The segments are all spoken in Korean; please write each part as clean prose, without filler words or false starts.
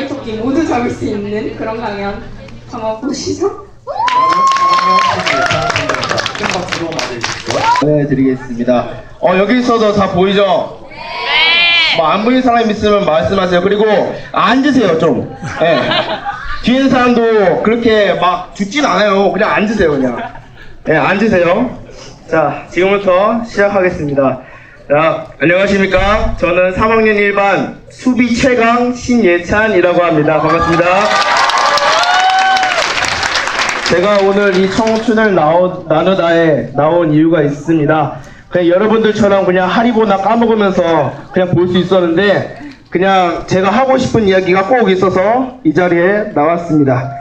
말을 토끼 모두 잡을 수 있는 그런 강연 한번 보시죠. 네, 드리겠습니다. 여기서도 다 보이죠? 네. 뭐 안 보이는 사람 있으면 말씀하세요. 그리고 앉으세요, 좀. 네. 뒤에 있는 사람도 그렇게 막 죽진 않아요. 그냥 앉으세요, 그냥. 네, 앉으세요. 자, 지금부터 시작하겠습니다. 자, 안녕하십니까? 저는 3학년 1반 수비 최강 신예찬이라고 합니다. 반갑습니다. 제가 오늘 이 청춘을 나누다에 나온 이유가 있습니다. 그냥 여러분들처럼 그냥 하리보나 까먹으면서 그냥 볼 수 있었는데 그냥 제가 하고 싶은 이야기가 꼭 있어서 이 자리에 나왔습니다.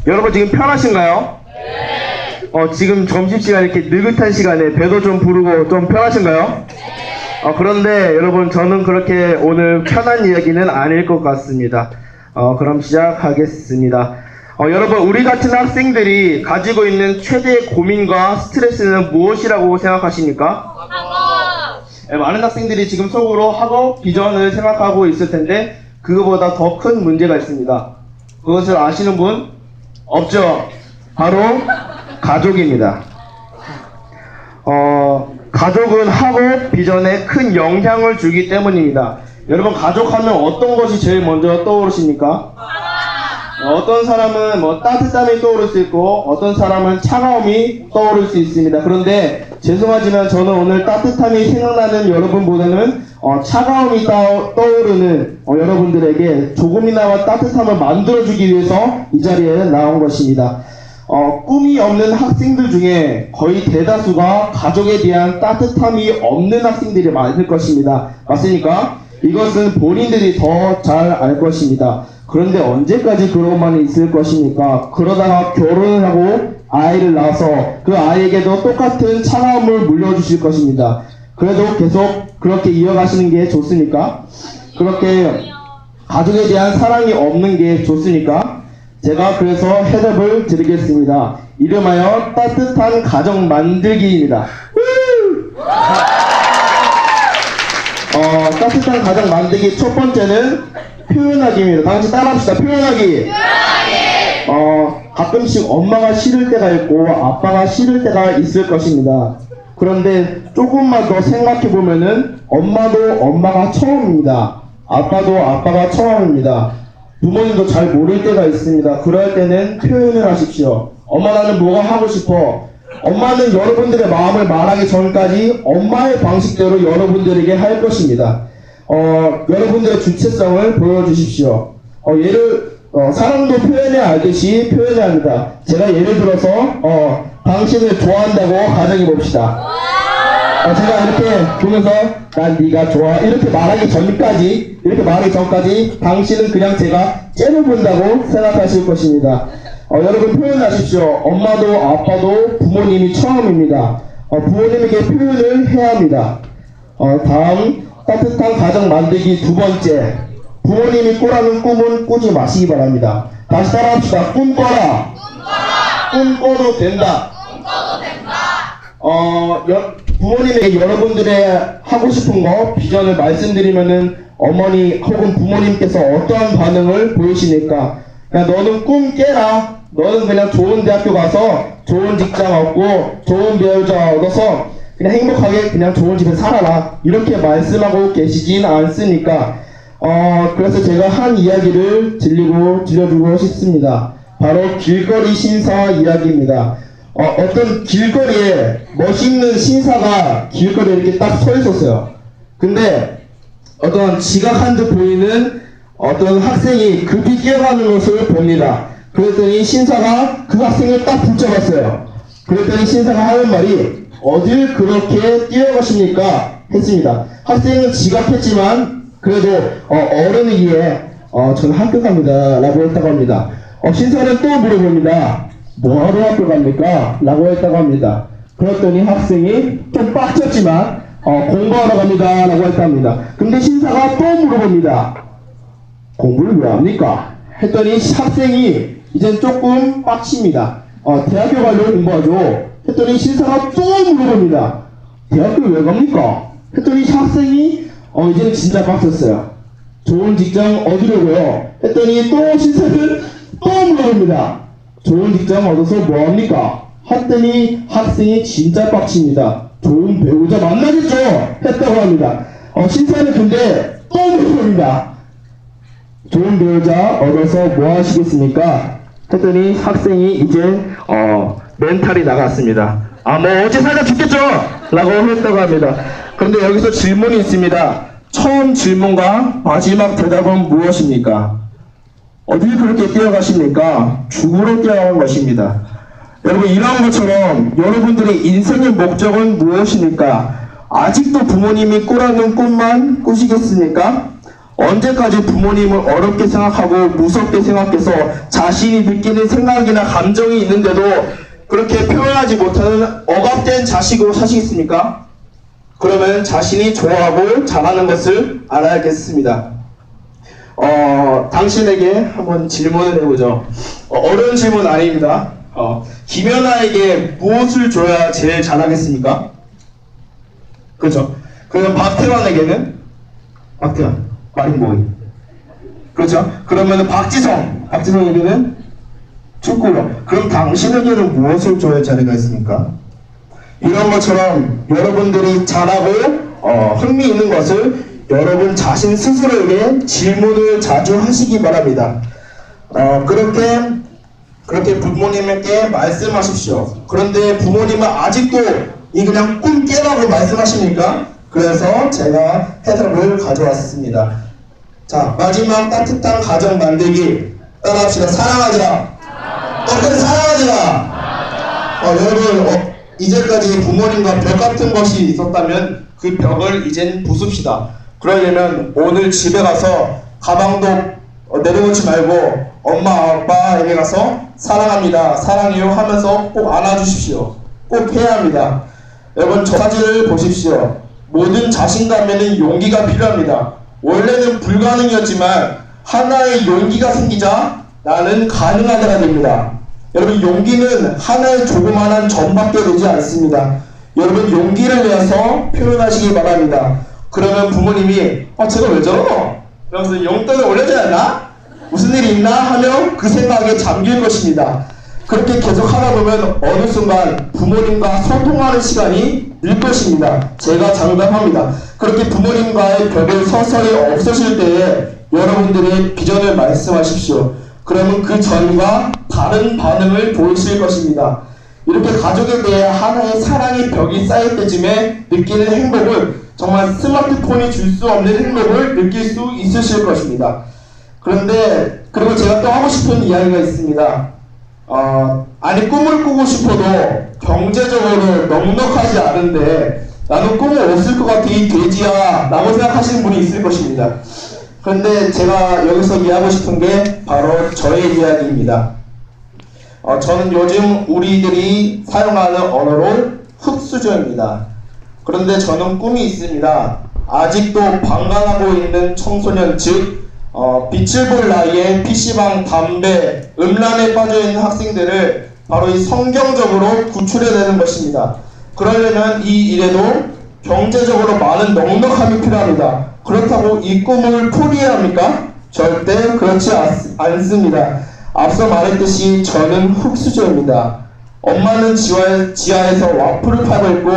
여러분 지금 편하신가요? 네. 지금 점심시간 이렇게 느긋한 시간에 배도 좀 부르고 좀 편하신가요? 네. 그런데 여러분 저는 그렇게 오늘 편한 이야기는 아닐 것 같습니다. 그럼 시작하겠습니다. 여러분 우리 같은 학생들이 가지고 있는 최대의 고민과 스트레스는 무엇이라고 생각하십니까? 학업! 네, 많은 학생들이 지금 속으로 학업 비전을 생각하고 있을 텐데 그거보다 더 큰 문제가 있습니다. 그것을 아시는 분? 없죠? 바로 가족입니다. 가족은 학업 비전에 큰 영향을 주기 때문입니다. 여러분 가족하면 어떤 것이 제일 먼저 떠오르십니까? 어떤 사람은 뭐 따뜻함이 떠오를 수 있고 어떤 사람은 차가움이 떠오를 수 있습니다. 그런데 죄송하지만 저는 오늘 따뜻함이 생각나는 여러분보다는 차가움이 떠오르는 여러분들에게 조금이나마 따뜻함을 만들어주기 위해서 이 자리에 나온 것입니다. 꿈이 없는 학생들 중에 거의 대다수가 가족에 대한 따뜻함이 없는 학생들이 많을 것입니다. 맞습니까? 이것은 본인들이 더 잘 알 것입니다. 그런데 언제까지 그러고만 있을 것입니까? 그러다가 결혼을 하고 아이를 낳아서 그 아이에게도 똑같은 차가움을 물려주실 것입니다. 그래도 계속 그렇게 이어가시는 게 좋습니까? 그렇게 가족에 대한 사랑이 없는 게 좋습니까? 제가 그래서 해답을 드리겠습니다. 이름하여 따뜻한 가정 만들기입니다. 따뜻한 가정 만들기 첫 번째는 표현하기입니다. 다 같이 따라합시다. 표현하기. 가끔씩 엄마가 싫을 때가 있고 아빠가 싫을 때가 있을 것입니다. 그런데 조금만 더 생각해보면은 엄마도 엄마가 처음입니다. 아빠도 아빠가 처음입니다. 부모님도 잘 모를 때가 있습니다. 그럴 때는 표현을 하십시오. 엄마 나는 뭐가 하고 싶어. 엄마는 여러분들의 마음을 말하기 전까지 엄마의 방식대로 여러분들에게 할 것입니다. 여러분들의 주체성을 보여주십시오. 사랑도 표현해야 알듯이 표현해야 합니다. 제가 예를 들어서, 당신을 좋아한다고 가정해봅시다. 제가 이렇게 보면서, 난 네가 좋아. 이렇게 말하기 전까지, 당신은 그냥 제가 째려본다고 생각하실 것입니다. 여러분 표현하십시오. 엄마도 아빠도 부모님이 처음입니다. 부모님에게 표현을 해야 합니다. 다음, 따뜻한 가정 만들기 두 번째. 부모님이 꾸라는 꿈은 꾸지 마시기 바랍니다. 다시 따라합시다. 꿈꿔라. 꿈꿔도 된다. 부모님에게 여러분들의 하고 싶은 거, 비전을 말씀드리면은 어머니 혹은 부모님께서 어떠한 반응을 보이십니까? 야, 너는 꿈 깨라. 너는 그냥 좋은 대학교 가서 좋은 직장 얻고 좋은 배우자 얻어서 그냥 행복하게 그냥 좋은 집에 살아라. 이렇게 말씀하고 계시진 않습니까? 그래서 제가 한 이야기를 들려주고 싶습니다. 바로 길거리 신사 이야기입니다. 어떤 길거리에 멋있는 신사가 길거리에 이렇게 딱 서 있었어요. 근데 어떤 지각한 듯 보이는 어떤 학생이 급히 뛰어가는 것을 봅니다. 그랬더니 신사가 그 학생을 딱 붙잡았어요. 그랬더니 신사가 하는 말이 어딜 그렇게 뛰어가십니까? 했습니다. 학생은 지각했지만 그래도 어른이기에 저는 학교 갑니다 라고 했다고 합니다. 신사는 또 물어봅니다. 뭐하러 학교 갑니까? 라고 했다고 합니다. 그랬더니 학생이 좀 빡쳤지만 공부하러 갑니다 라고 했다고 합니다. 근데 신사가 또 물어봅니다. 공부를 왜 합니까? 했더니 학생이 이젠 조금 빡칩니다. 대학교 가려고 공부하죠. 했더니 신사가 또 물어봅니다. 대학교 왜 갑니까? 했더니 학생이 이제는 진짜 빡쳤어요. 좋은 직장 얻으려고요. 했더니 또 신사는 또 물어봅니다. 좋은 직장 얻어서 뭐합니까? 했더니 학생이 진짜 빡칩니다. 좋은 배우자 만나겠죠? 했다고 합니다. 신사는 근데 또 물어봅니다. 좋은 배우자 얻어서 뭐 하시겠습니까? 했더니 학생이 이제 멘탈이 나갔습니다. 뭐 어제 살다 죽겠죠? 라고 했다고 합니다. 그런데 여기서 질문이 있습니다. 처음 질문과 마지막 대답은 무엇입니까? 어딜 그렇게 뛰어가십니까? 죽으러 뛰어간 것입니다. 여러분, 이러한 것처럼 여러분들의 인생의 목적은 무엇입니까? 아직도 부모님이 꾸라는 꿈만 꾸시겠습니까? 언제까지 부모님을 어렵게 생각하고 무섭게 생각해서 자신이 느끼는 생각이나 감정이 있는데도 그렇게 표현하지 못하는 억압된 자식으로 사시겠습니까? 그러면 자신이 좋아하고 잘하는 것을 알아야겠습니다. 당신에게 한번 질문을 해보죠. 어려운 질문 아닙니다. 김연아에게 무엇을 줘야 제일 잘하겠습니까? 그렇죠. 그럼 박태환에게는? 박태환, 마린보이. 그렇죠. 그러면 박지성에게는? 축구로. 그럼 당신에게는 무엇을 줘야 잘하겠습니까? 이런 것처럼 여러분들이 잘하고 흥미 있는 것을 여러분 자신 스스로에게 질문을 자주 하시기 바랍니다. 그렇게 부모님에게 말씀하십시오. 그런데 부모님은 아직도 이 그냥 꿈 깨라고 말씀하십니까? 그래서 제가 해답을 가져왔습니다. 자, 마지막 따뜻한 가정 만들기 따라합시다. 사랑하자. 사랑하자. 여러분, 이제까지 부모님과 벽 같은 것이 있었다면 그 벽을 이젠 부숩시다. 그러려면 오늘 집에 가서 가방도 내려놓지 말고 엄마 아빠에게 가서 사랑합니다, 사랑해요 하면서 꼭 안아주십시오. 꼭 해야 합니다. 여러분, 저 사진을 보십시오. 모든 자신감에는 용기가 필요합니다. 원래는 불가능이었지만 하나의 용기가 생기자 나는 가능한 자가 됩니다. 여러분, 용기는 하나의 조그만한 점밖에 되지 않습니다. 여러분, 용기를 내서 표현하시기 바랍니다. 그러면 부모님이 제가 왜 저러노? 그러면서 용돈을 올려줘야 하나? 무슨 일이 있나? 하며 그 생각에 잠길 것입니다. 그렇게 계속 하다 보면 어느 순간 부모님과 소통하는 시간이 늘 것입니다. 제가 장담합니다. 그렇게 부모님과의 벽을 서서히 없애실 때에 여러분들의 비전을 말씀하십시오. 그러면 그 전과 다른 반응을 보이실 것입니다. 이렇게 가족에 대해 하나의 사랑의 벽이 쌓일 때쯤에 느끼는 행복은 정말 스마트폰이 줄 수 없는 행복을 느낄 수 있으실 것입니다. 그리고 제가 또 하고 싶은 이야기가 있습니다. 꿈을 꾸고 싶어도 경제적으로 넉넉하지 않은데 나는 꿈을 없을 것 같아 이 돼지야 라고 생각하시는 분이 있을 것입니다. 그런데 제가 여기서 이해하고 싶은 게 바로 저의 이야기입니다. 저는 요즘 우리들이 사용하는 언어로 흑수저입니다. 그런데 저는 꿈이 있습니다. 아직도 방관하고 있는 청소년, 즉 빛을 볼 나이에 PC방, 담배, 음란에 빠져있는 학생들을 바로 이 성경적으로 구출해내는 것입니다. 그러려면 이 일에도 경제적으로 많은 넉넉함이 필요합니다. 그렇다고 이 꿈을 포기해야 합니까? 절대 그렇지 않습니다. 앞서 말했듯이 저는 흑수저입니다. 엄마는 지하에서 와플을 팔고 있고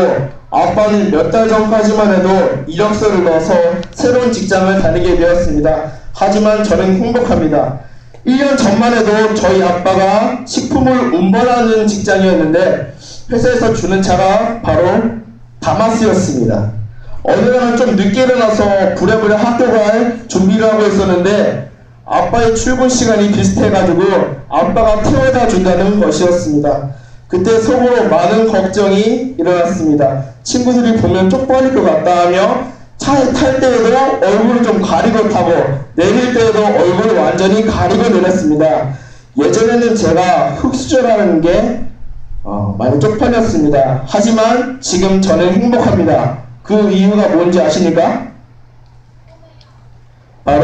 아빠는 몇 달 전까지만 해도 이력서를 넣어서 새로운 직장을 다니게 되었습니다. 하지만 저는 행복합니다. 1년 전만 해도 저희 아빠가 식품을 운반하는 직장이었는데 회사에서 주는 차가 바로 다마스였습니다. 어느 날은 좀 늦게 일어나서 부랴부랴 학교 갈 준비를 하고 있었는데 아빠의 출근 시간이 비슷해가지고 아빠가 태워다 준다는 것이었습니다. 그때 속으로 많은 걱정이 일어났습니다. 친구들이 보면 쪽팔릴 것 같다 하며 차에 탈 때에도 얼굴을 좀 가리고 타고 내릴 때에도 얼굴을 완전히 가리고 내렸습니다. 예전에는 제가 흑수저라는 게 많이 쪽팔렸습니다. 하지만 지금 저는 행복합니다. 그 이유가 뭔지 아십니까? 바로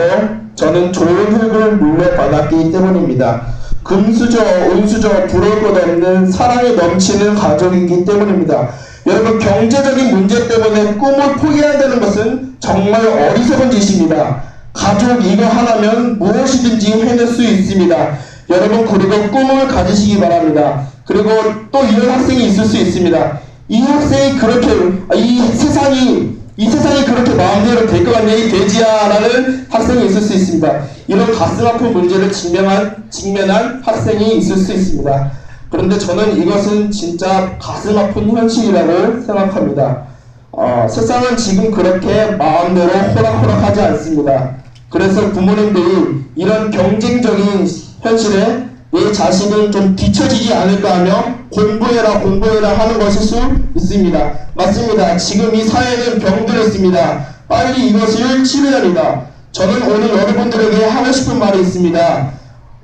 저는 좋은 흙을 물려받았기 때문입니다. 금수저, 은수저, 부러울 것 없는 사랑이 넘치는 가족이기 때문입니다. 여러분, 경제적인 문제 때문에 꿈을 포기한다는 것은 정말 어리석은 짓입니다. 가족 이거 하나면 무엇이든지 해낼 수 있습니다. 여러분 그리고 꿈을 가지시기 바랍니다. 그리고 또 이런 학생이 있을 수 있습니다. 이 학생이 그렇게 이 세상이 그렇게 마음대로 될 것 같냐 이 돼지야라는 학생이 있을 수 있습니다. 이런 가슴 아픈 문제를 직면한 학생이 있을 수 있습니다. 그런데 저는 이것은 진짜 가슴 아픈 현실이라고 생각합니다. 세상은 지금 그렇게 마음대로 호락호락하지 않습니다. 그래서 부모님들이 이런 경쟁적인 현실에 내 자식은 좀 뒤처지지 않을까 하며 공부해라 하는 것일 수 있습니다. 맞습니다. 지금 이 사회는 병들어 있습니다. 빨리 이것을 치료해야 합니다. 저는 오늘 여러분들에게 하고 싶은 말이 있습니다.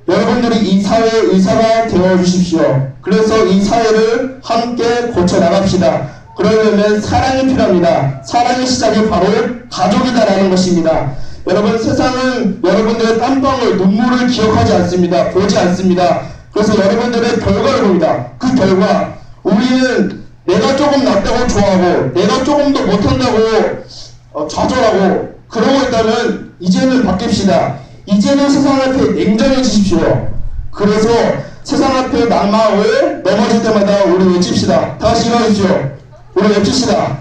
여러분들이 이 사회의 의사가 되어 주십시오. 그래서 이 사회를 함께 고쳐 나갑시다. 그러려면 사랑이 필요합니다. 사랑의 시작이 바로 가족이다라는 것입니다. 여러분 세상은 여러분들의 땀방울 눈물을 기억하지 않습니다. 보지 않습니다. 그래서 여러분들의 결과를 봅니다. 그 결과 우리는 내가 조금 낫다고 좋아하고 내가 조금 더 못한다고 좌절하고 그러고 있다면 이제는 바뀝시다. 이제는 세상 앞에 냉정해지십시오. 그래서 세상 앞에 낙마을 넘어질 때마다 우리 외칩시다. 다시 일어나십시오. 우리 외칩시다.